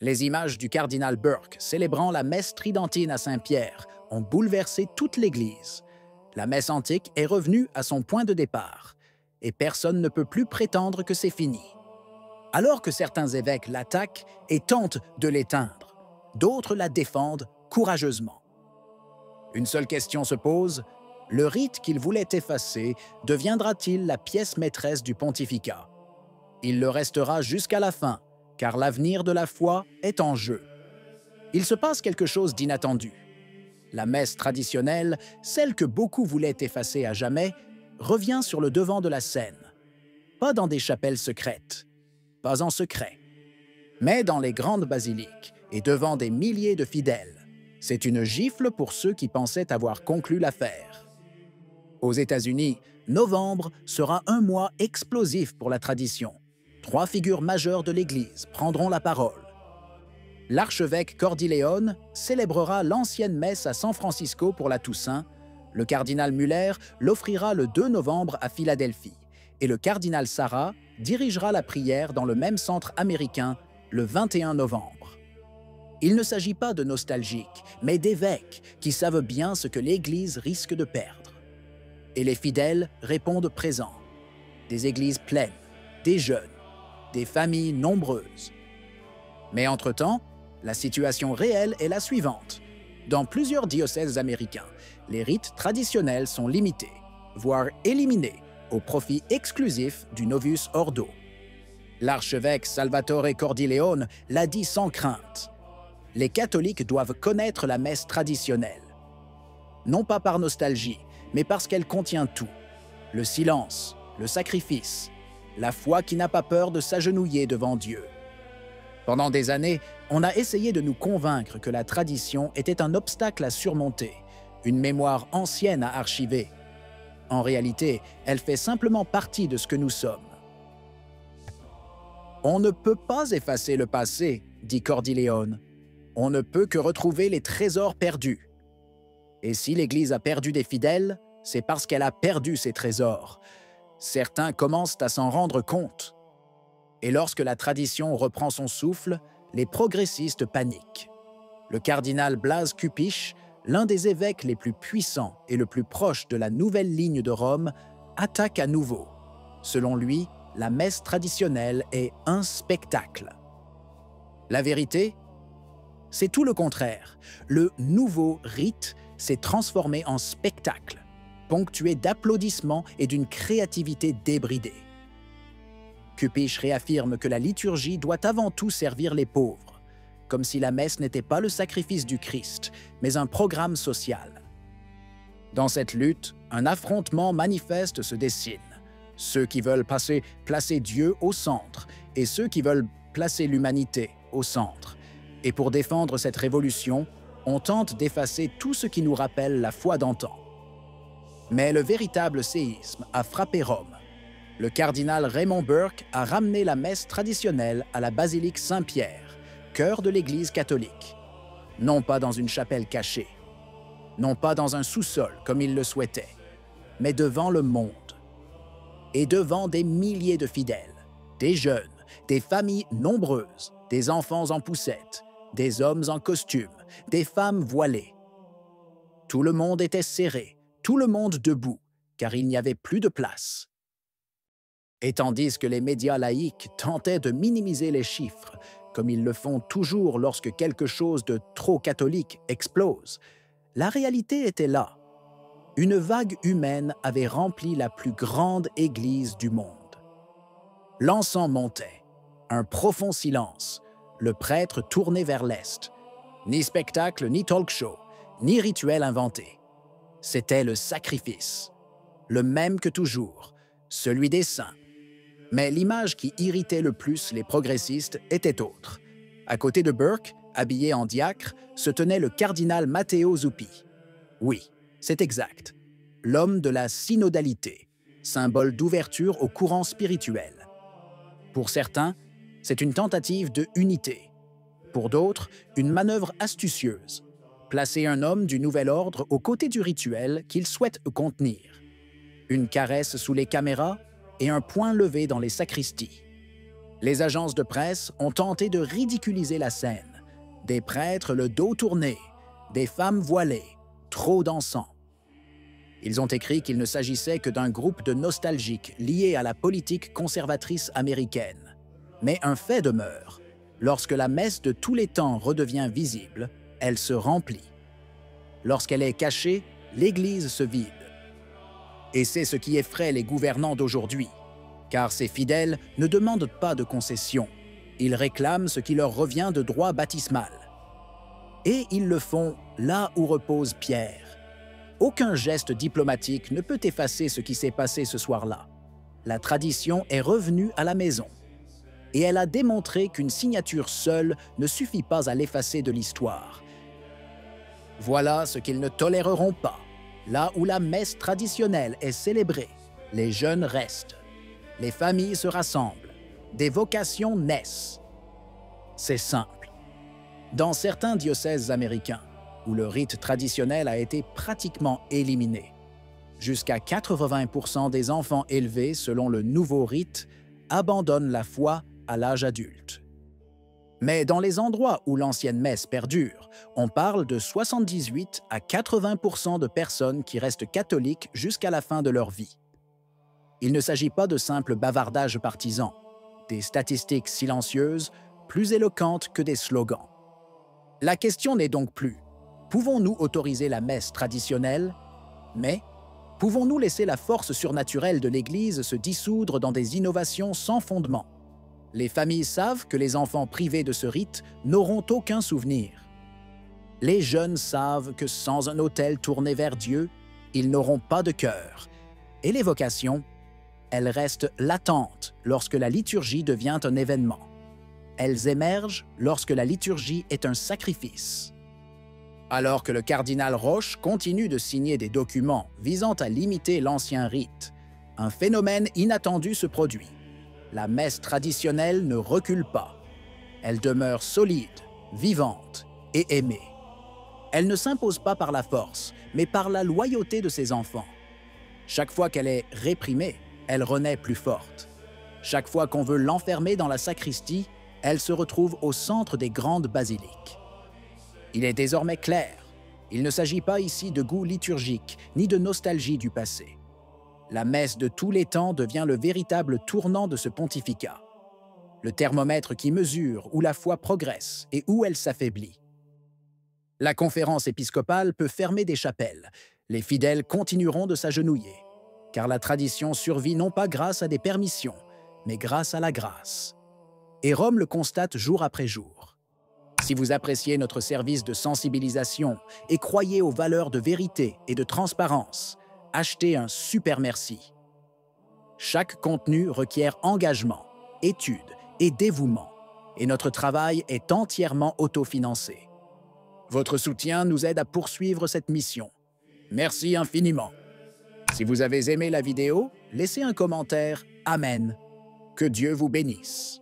Les images du cardinal Burke célébrant la messe tridentine à Saint-Pierre ont bouleversé toute l'Église. La messe antique est revenue à son point de départ, et personne ne peut plus prétendre que c'est fini. Alors que certains évêques l'attaquent et tentent de l'éteindre, d'autres la défendent courageusement. Une seule question se pose, le rite qu'il voulait effacer deviendra-t-il la pièce maîtresse du pontificat? Il le restera jusqu'à la fin, car l'avenir de la foi est en jeu. Il se passe quelque chose d'inattendu. La messe traditionnelle, celle que beaucoup voulaient effacer à jamais, revient sur le devant de la scène. Pas dans des chapelles secrètes, pas en secret, mais dans les grandes basiliques et devant des milliers de fidèles. C'est une gifle pour ceux qui pensaient avoir conclu l'affaire. Aux États-Unis, novembre sera un mois explosif pour la tradition. 3 figures majeures de l'Église prendront la parole. L'archevêque Cordileone célébrera l'ancienne messe à San Francisco pour la Toussaint, le cardinal Muller l'offrira le 2 novembre à Philadelphie, et le cardinal Sarah dirigera la prière dans le même centre américain le 21 novembre. Il ne s'agit pas de nostalgiques, mais d'évêques qui savent bien ce que l'Église risque de perdre. Et les fidèles répondent présents. Des églises pleines, des jeunes, des familles nombreuses. Mais entre-temps, la situation réelle est la suivante. Dans plusieurs diocèses américains, les rites traditionnels sont limités, voire éliminés, au profit exclusif du Novus Ordo. L'archevêque Salvatore Cordileone l'a dit sans crainte. Les catholiques doivent connaître la messe traditionnelle. Non pas par nostalgie, mais parce qu'elle contient tout. Le silence, le sacrifice, la foi qui n'a pas peur de s'agenouiller devant Dieu. Pendant des années, on a essayé de nous convaincre que la tradition était un obstacle à surmonter, une mémoire ancienne à archiver. En réalité, elle fait simplement partie de ce que nous sommes. On ne peut pas effacer le passé, dit Cordileone. On ne peut que retrouver les trésors perdus. Et si l'Église a perdu des fidèles, c'est parce qu'elle a perdu ses trésors. Certains commencent à s'en rendre compte. Et lorsque la tradition reprend son souffle, les progressistes paniquent. Le cardinal Blaise Cupich, l'un des évêques les plus puissants et le plus proche de la nouvelle ligne de Rome, attaque à nouveau. Selon lui, la messe traditionnelle est un spectacle. La vérité? C'est tout le contraire. Le nouveau rite s'est transformé en spectacle, ponctué d'applaudissements et d'une créativité débridée. Cupich réaffirme que la liturgie doit avant tout servir les pauvres, comme si la messe n'était pas le sacrifice du Christ, mais un programme social. Dans cette lutte, un affrontement manifeste se dessine. Ceux qui veulent placer Dieu au centre et ceux qui veulent placer l'humanité au centre. Et pour défendre cette révolution, on tente d'effacer tout ce qui nous rappelle la foi d'antan. Mais le véritable séisme a frappé Rome. Le cardinal Raymond Burke a ramené la messe traditionnelle à la basilique Saint-Pierre, cœur de l'Église catholique. Non pas dans une chapelle cachée, non pas dans un sous-sol comme il le souhaitait, mais devant le monde. Et devant des milliers de fidèles, des jeunes, des familles nombreuses, des enfants en poussette, des hommes en costume, des femmes voilées. Tout le monde était serré, tout le monde debout, car il n'y avait plus de place. Et tandis que les médias laïques tentaient de minimiser les chiffres, comme ils le font toujours lorsque quelque chose de trop catholique explose, la réalité était là. Une vague humaine avait rempli la plus grande église du monde. L'encens montait, un profond silence, le prêtre tourné vers l'est. Ni spectacle, ni talk-show, ni rituel inventé. C'était le sacrifice, le même que toujours, celui des saints. Mais l'image qui irritait le plus les progressistes était autre. À côté de Burke, habillé en diacre, se tenait le cardinal Matteo Zuppi. Oui, c'est exact. L'homme de la synodalité, symbole d'ouverture au courant spirituel. Pour certains, c'est une tentative de unité. Pour d'autres, une manœuvre astucieuse. Placer un homme du nouvel ordre aux côtés du rituel qu'il souhaite contenir. Une caresse sous les caméras et un poing levé dans les sacristies. Les agences de presse ont tenté de ridiculiser la scène. Des prêtres le dos tourné, des femmes voilées, trop d'encens. Ils ont écrit qu'il ne s'agissait que d'un groupe de nostalgiques liés à la politique conservatrice américaine. Mais un fait demeure. Lorsque la messe de tous les temps redevient visible, elle se remplit. Lorsqu'elle est cachée, l'Église se vide. Et c'est ce qui effraie les gouvernants d'aujourd'hui, car ces fidèles ne demandent pas de concessions. Ils réclament ce qui leur revient de droit baptismal. Et ils le font là où repose Pierre. Aucun geste diplomatique ne peut effacer ce qui s'est passé ce soir-là. La tradition est revenue à la maison. Et elle a démontré qu'une signature seule ne suffit pas à l'effacer de l'histoire. Voilà ce qu'ils ne toléreront pas. Là où la messe traditionnelle est célébrée, les jeunes restent. Les familles se rassemblent. Des vocations naissent. C'est simple. Dans certains diocèses américains, où le rite traditionnel a été pratiquement éliminé, jusqu'à 80% des enfants élevés selon le nouveau rite abandonnent la foi à l'âge adulte. Mais dans les endroits où l'ancienne messe perdure, on parle de 78 à 80% de personnes qui restent catholiques jusqu'à la fin de leur vie. Il ne s'agit pas de simples bavardages partisans, des statistiques silencieuses plus éloquentes que des slogans. La question n'est donc plus « Pouvons-nous autoriser la messe traditionnelle ?» mais « Pouvons-nous laisser la force surnaturelle de l'Église se dissoudre dans des innovations sans fondement ?» Les familles savent que les enfants privés de ce rite n'auront aucun souvenir. Les jeunes savent que sans un autel tourné vers Dieu, ils n'auront pas de cœur. Et les vocations, elles restent latentes lorsque la liturgie devient un événement. Elles émergent lorsque la liturgie est un sacrifice. Alors que le cardinal Roche continue de signer des documents visant à limiter l'ancien rite, un phénomène inattendu se produit. La messe traditionnelle ne recule pas. Elle demeure solide, vivante et aimée. Elle ne s'impose pas par la force, mais par la loyauté de ses enfants. Chaque fois qu'elle est réprimée, elle renaît plus forte. Chaque fois qu'on veut l'enfermer dans la sacristie, elle se retrouve au centre des grandes basiliques. Il est désormais clair, il ne s'agit pas ici de goût liturgique ni de nostalgie du passé. La messe de tous les temps devient le véritable tournant de ce pontificat. Le thermomètre qui mesure où la foi progresse et où elle s'affaiblit. La conférence épiscopale peut fermer des chapelles. Les fidèles continueront de s'agenouiller, car la tradition survit non pas grâce à des permissions, mais grâce à la grâce. Et Rome le constate jour après jour. Si vous appréciez notre service de sensibilisation et croyez aux valeurs de vérité et de transparence, achetez un super merci. Chaque contenu requiert engagement, étude et dévouement, et notre travail est entièrement autofinancé. Votre soutien nous aide à poursuivre cette mission. Merci infiniment. Si vous avez aimé la vidéo, laissez un commentaire. Amen. Que Dieu vous bénisse.